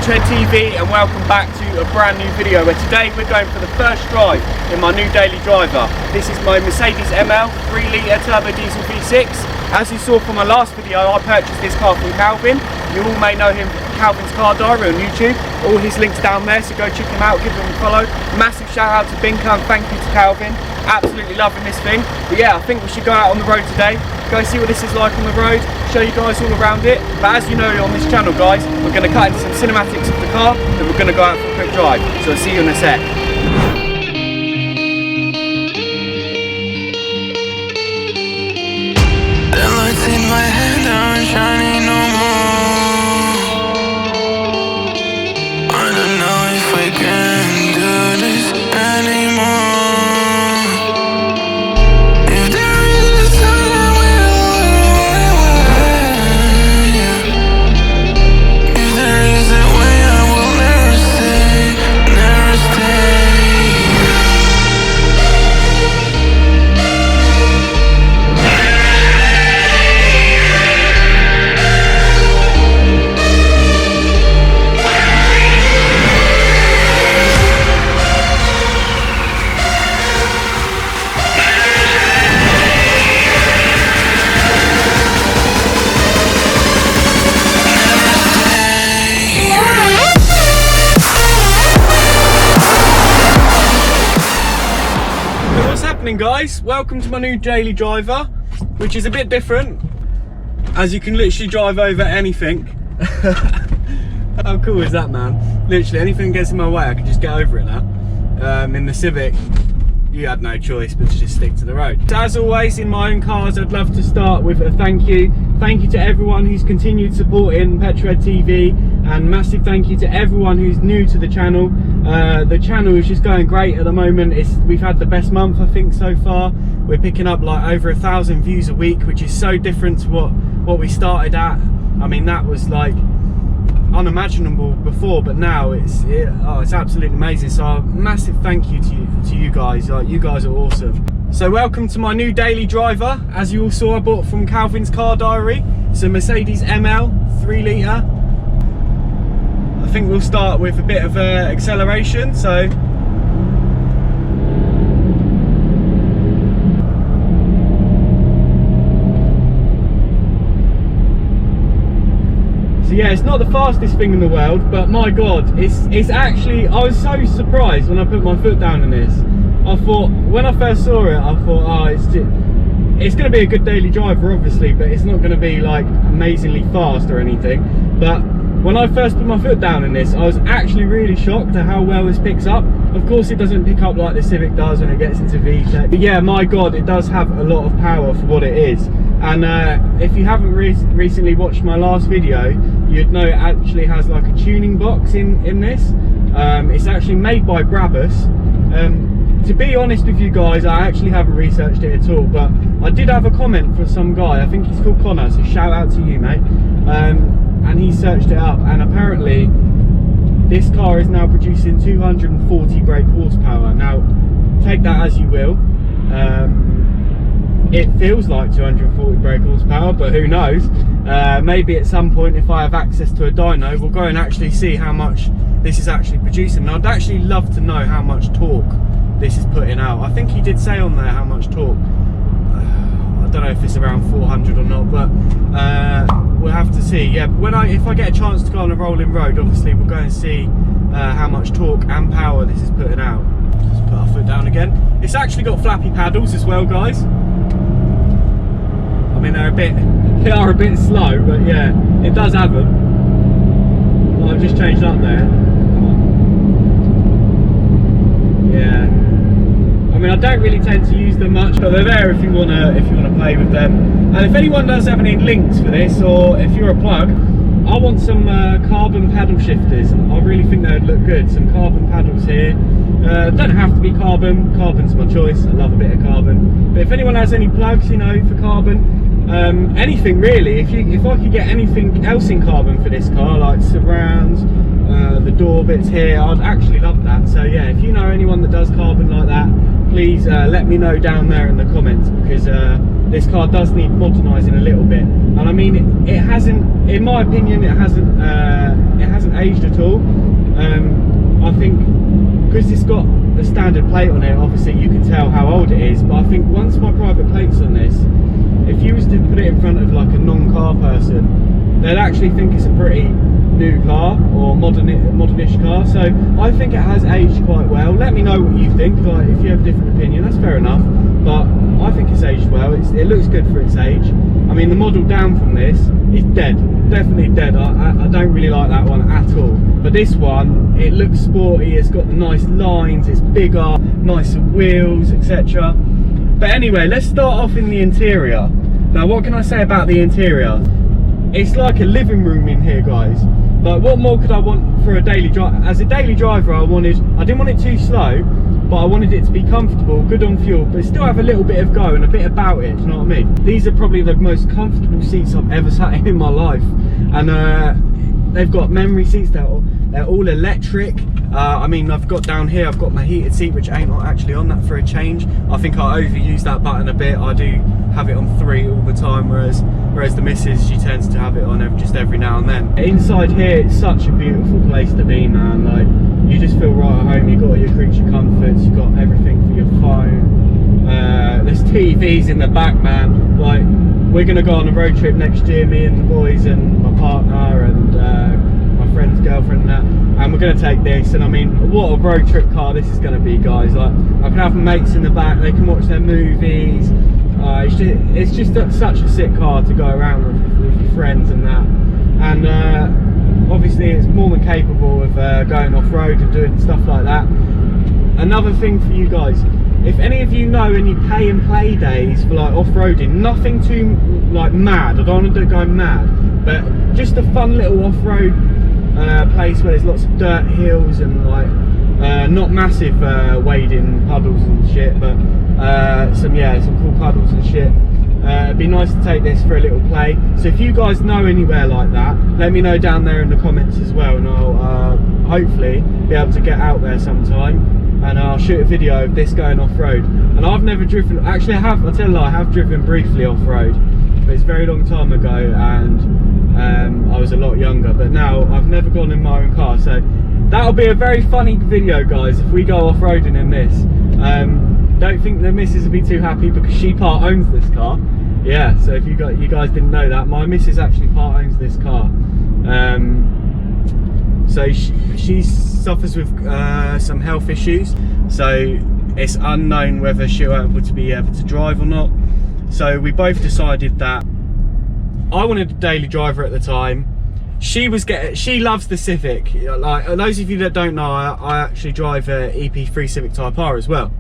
Petrol TV and welcome back to a brand new video where today we're going for the first drive in my new daily driver. This is my Mercedes ML 3-litre turbo diesel V6. As you saw from my last video, I purchased this car from Calvin. You all may know him, Calvin's Car Diary on YouTube. All his links down there, so go check him out, give him a follow. Massive shout out to Binker and thank you to Calvin. Absolutely loving this thing. But yeah, I think we should go out on the road today, go see what this is like on the road, show you guys all around it. But as you know on this channel guys, we're going to cut into some cinematics of the car, then we're going to go out for a quick drive. So I'll see you in a sec. The lights in my head aren't shining no more. I don't know if we can do this anymore. If there is a sun, I will, yeah. If there is a way, I will never stay, never stay. Guys, welcome to my new daily driver, which is a bit different as you can literally drive over anything. How cool is that, man? Literally anything gets in my way I can just get over it now. In the Civic you had no choice but to just stick to the road. As always in my own cars, I'd love to start with a thank you to everyone who's continued supporting Petrol TV, and massive thank you to everyone who's new to the channel. The channel is just going great at the moment. We've had the best month I think so far. We're picking up like over 1,000 views a week, which is so different to what we started at. I mean, that was like unimaginable before, but now it's absolutely amazing. So a massive thank you to you guys. You guys are awesome. So welcome to my new daily driver. As you all saw, I bought from Calvin's Car Diary. It's a Mercedes ML 3-litre. I think we'll start with a bit of acceleration. So yeah, it's not the fastest thing in the world, but my god, it's actually, I was so surprised when I put my foot down in this. I thought, when I first saw it, I thought, oh, it's going to be a good daily driver obviously, but it's not going to be like amazingly fast or anything. But when I first put my foot down in this, I was actually really shocked at how well this picks up. Of course it doesn't pick up like the Civic does when it gets into VTEC, but yeah, my god, it does have a lot of power for what it is. And if you haven't recently watched my last video, you'd know it actually has like a tuning box in this. It's actually made by Brabus. To be honest with you guys, I actually haven't researched it at all, but I did have a comment for some guy, I think he's called Connor, so shout out to you, mate. And he searched it up, and apparently this car is now producing 240 brake horsepower. Now take that as you will. It feels like 240 brake horsepower, but who knows? Maybe at some point, if I have access to a dyno, we'll go and actually see how much this is actually producing. And I'd actually love to know how much torque this is putting out. I think he did say on there how much torque. I don't know if it's around 400 or not, but we'll have to see. Yeah, but if I get a chance to go on a rolling road, obviously we'll go and see how much torque and power this is putting out. Just put our foot down again. It's actually got flappy paddles as well, guys. I mean, they are a bit slow, but yeah, it does have them. Well, I've just changed up there. Come on. Yeah. I mean, I don't really tend to use them much, but they're there if you wanna play with them. And if anyone does have any links for this, or if you're a plug, I want some carbon paddle shifters. I really think they would look good. Some carbon paddles here. Don't have to be carbon. Carbon's my choice. I love a bit of carbon. But if anyone has any plugs, you know, for carbon, anything really. If I could get anything else in carbon for this car, like surrounds, the door bits here, I'd actually love that. So yeah, if you know anyone that does carbon like that, please let me know down there in the comments, because this car does need modernising a little bit. And I mean, it hasn't, in my opinion, it hasn't aged at all. I think because it's got the standard plate on it, obviously you can tell how old it is, but I think once my private plate's on this, if you was to put it in front of like a non-car person, they'd actually think it's a pretty new car or modernish car. So I think it has aged quite well. Let me know what you think. Like, if you have a different opinion, that's fair enough, but I think it's aged well. It looks good for its age. I mean, the model down from this is dead, definitely dead. I don't really like that one at all, but this one, it looks sporty, it's got the nice lines, it's bigger, nicer wheels, etc. But anyway, let's start off in the interior. Now, what can I say about the interior? It's like a living room in here, guys. Like, what more could I want for a daily drive? As a daily driver, I didn't want it too slow, but I wanted it to be comfortable, good on fuel, but still have a little bit of go and a bit about it, do you know what I mean? These are probably the most comfortable seats I've ever sat in my life. And they've got memory seats, they're all electric. I mean, I've got down here, I've got my heated seat, which ain't actually on that for a change. I think I overuse that button a bit. I do have it on 3 all the time, whereas the missus, she tends to have it on just every now and then. Inside here, it's such a beautiful place to be, man. Like, you just feel right at home. You've got your creature comforts, you've got everything for your phone. There's TVs in the back, man. Like, we're gonna go on a road trip next year, me and the boys and my partner and my friend's girlfriend and that, and we're gonna take this. And I mean, what a road trip car this is gonna be, guys. Like, I can have mates in the back, they can watch their movies. It's just such a sick car to go around with your friends and that. And obviously it's more than capable of going off-road and doing stuff like that. Another thing for you guys, if any of you know any pay and play days for like off-roading, nothing too like mad, I don't want to go mad, but just a fun little off-road place where there's lots of dirt hills and like not massive wading puddles and shit, but some cool puddles and shit. It'd be nice to take this for a little play. So if you guys know anywhere like that, let me know down there in the comments as well, and I'll hopefully be able to get out there sometime and I'll shoot a video of this going off-road. And I've never driven, actually I have, I'll tell you a lie, I have driven briefly off-road, but it's a very long time ago, and I was a lot younger. But now I've never gone in my own car, so that'll be a very funny video, guys, if we go off-roading in this. Don't think the missus will be too happy because she part owns this car. Yeah, so if you guys didn't know that, my missus actually part owns this car. So she suffers with some health issues, so it's unknown whether she'll be able to drive or not. So we both decided that I wanted a daily driver at the time. She loves the Civic. Like, those of you that don't know, I actually drive a EP3 Civic Type R as well.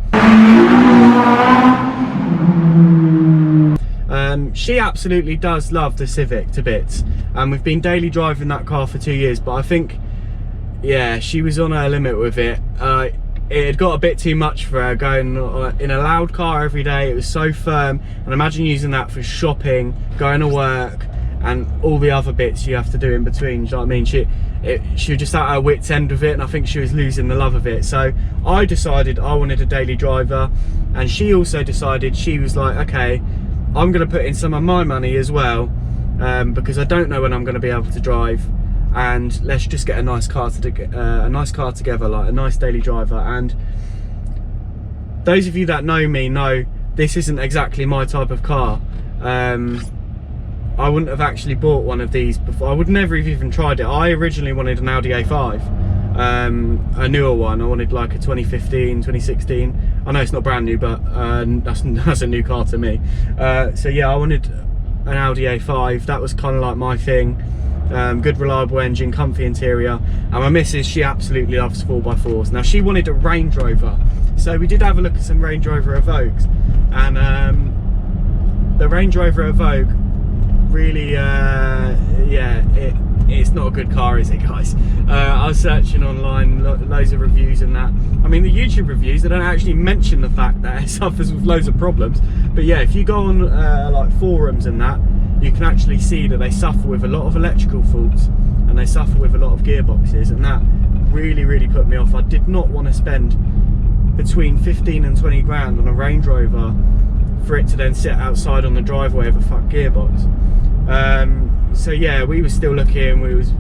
She absolutely does love the Civic to bits, and we've been daily driving that car for 2 years, but I think, yeah, she was on her limit with it. It had got a bit too much for her, going in a loud car every day. It was so firm, and imagine using that for shopping, going to work, and all the other bits you have to do in between. Do you know what I mean? She was just at her wit's end with it, and I think she was losing the love of it. So I decided I wanted a daily driver, and she also decided, she was like, okay, I'm going to put in some of my money as well, because I don't know when I'm going to be able to drive, and let's just get a nice car together, like a nice daily driver. And those of you that know me know this isn't exactly my type of car. I wouldn't have actually bought one of these before. I would never have even tried it. I originally wanted an Audi A5, a newer one. I wanted like a 2015, 2016. I know it's not brand new, but that's a new car to me. So yeah, I wanted an Audi A5. That was kind of like my thing. Good reliable engine, comfy interior. And my missus, she absolutely loves 4x4s. Now, she wanted a Range Rover, so we did have a look at some Range Rover Evoques, and the Range Rover Evoque really, yeah, it's not a good car, is it, guys? I was searching online, loads of reviews and that. I mean, the YouTube reviews, they don't actually mention the fact that it suffers with loads of problems, but yeah, if you go on like forums and that, you can actually see that they suffer with a lot of electrical faults, and they suffer with a lot of gearboxes, and that really put me off. I did not want to spend between 15 and 20 grand on a Range Rover for it to then sit outside on the driveway of a fuck gearbox. So yeah, we were still looking, we was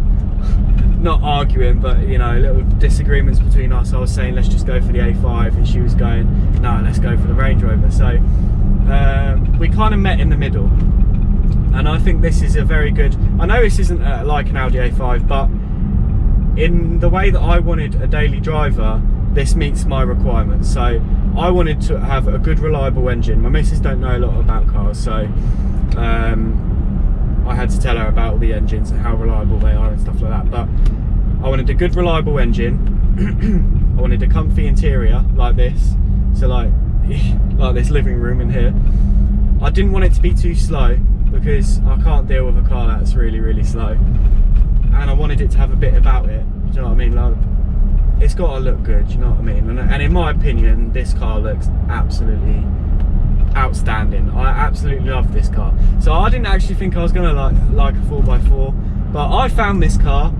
not arguing, but you know, little disagreements between us. I was saying let's just go for the A5 and she was going no, let's go for the Range Rover. So we kind of met in the middle, and I think this is a very good, I know this isn't like an Audi A5, but in the way that I wanted a daily driver, this meets my requirements. So I wanted to have a good reliable engine. My missus don't know a lot about cars, so I had to tell her about all the engines and how reliable they are and stuff like that. But I wanted a good reliable engine. I wanted a comfy interior like this, so like this living room in here. I didn't want it to be too slow because I can't deal with a car that's really slow, and I wanted it to have a bit about it. Do you know what I mean? Like, it's got to look good. Do you know what I mean? And in my opinion, this car looks absolutely outstanding. I absolutely love this car. So I didn't actually think I was gonna like a 4x4, but I found this car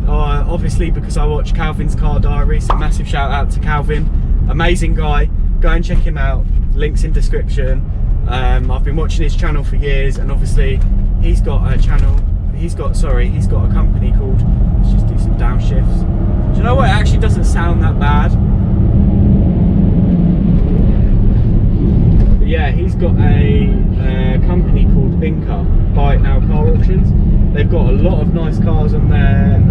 obviously because I watched Calvin's Car Diary. So massive shout out to Calvin, amazing guy. Go and check him out, links in description. I've been watching his channel for years, and obviously he's got a channel, he's got a company called, let's just do some downshifts. Do you know what, it actually doesn't sound that bad. But yeah, he's got a company called Binker, Buy It Now Car Auctions. They've got a lot of nice cars on there.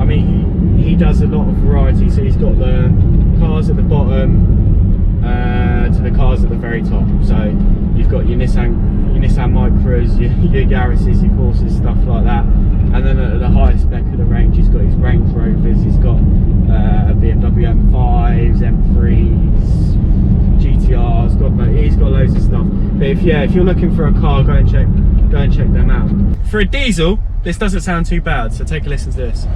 I mean, he does a lot of variety, so he's got the cars at the bottom to the cars at the very top. So you've got your Nissan Micras, your Yaris's, your Corsas, stuff like that. And then at the highest spec of the range, he's got his Range Rovers, he's got BMW M5s, M3s, GTRs, God knows, he's got loads of stuff. But if you're looking for a car, go and check them out. For a diesel, this doesn't sound too bad, so take a listen to this.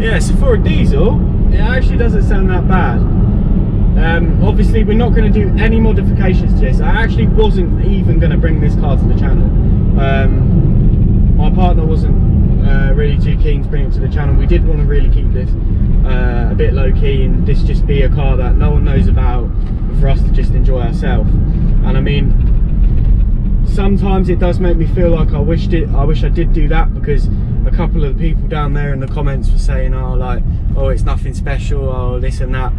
Yeah, so for a diesel, it actually doesn't sound that bad. Obviously, we're not going to do any modifications to this. I actually wasn't even going to bring this car to the channel. My partner wasn't really too keen to bring it to the channel. We did want to really keep this a bit low key, and this just be a car that no one knows about, for us to just enjoy ourselves. And I mean, sometimes it does make me feel like I wish I did do that, because a couple of the people down there in the comments were saying, oh, it's nothing special, oh, this and that.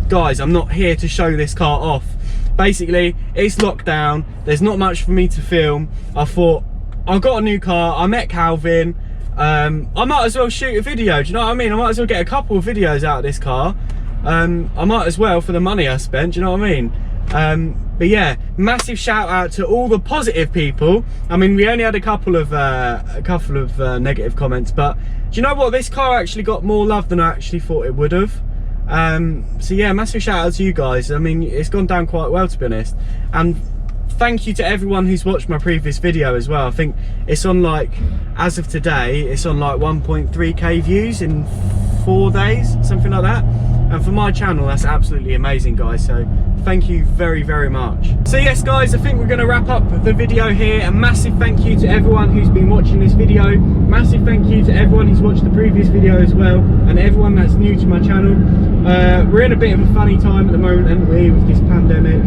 Guys, I'm not here to show this car off. Basically, it's locked down, there's not much for me to film. I thought, I got a new car, I met Calvin, I might as well shoot a video, do you know what I mean? I might as well get a couple of videos out of this car. I might as well, for the money I spent, do you know what I mean? But yeah, massive shout out to all the positive people. I mean, we only had a couple of negative comments, but do you know what? This car actually got more love than I actually thought it would have. So yeah, massive shout out to you guys. I mean, it's gone down quite well, to be honest. And thank you to everyone who's watched my previous video as well. I think it's on, like, as of today, it's on like 1.3k views in 4 days, something like that. And for my channel, that's absolutely amazing, guys. So thank you very much. So yes, guys, I think we're going to wrap up the video here. A massive thank you to everyone who's been watching this video. Massive thank you to everyone who's watched the previous video as well, and everyone that's new to my channel. We're in a bit of a funny time at the moment, aren't we, with this pandemic.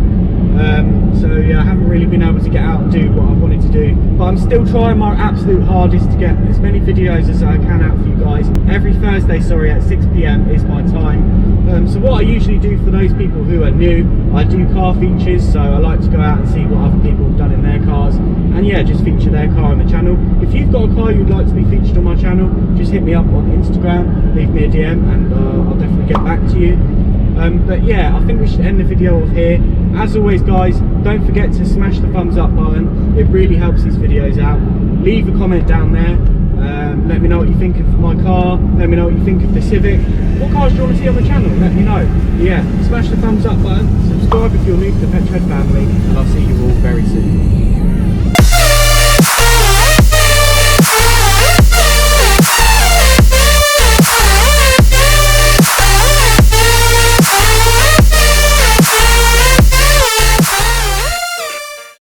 So yeah, I haven't really been able to get out and do what I wanted to do, but I'm still trying my absolute hardest to get as many videos as I can out for you guys. Every Thursday, sorry, at 6 PM is my time. So what I usually do for those people who are new, I do car features, so I like to go out and see what other people have done in their cars, and yeah, just feature their car on the channel. If you've got a car you'd like to be featured on my channel, just hit me up on Instagram, leave me a DM, and I'll definitely get back to you. But yeah, I think we should end the video off here. As always, guys, don't forget to smash the thumbs up button. It really helps these videos out. Leave a comment down there. Let me know what you think of my car. Let me know what you think of the Civic. What cars do you want to see on the channel? Let me know. Yeah, smash the thumbs up button. Subscribe if you're new to the Petrol family. And I'll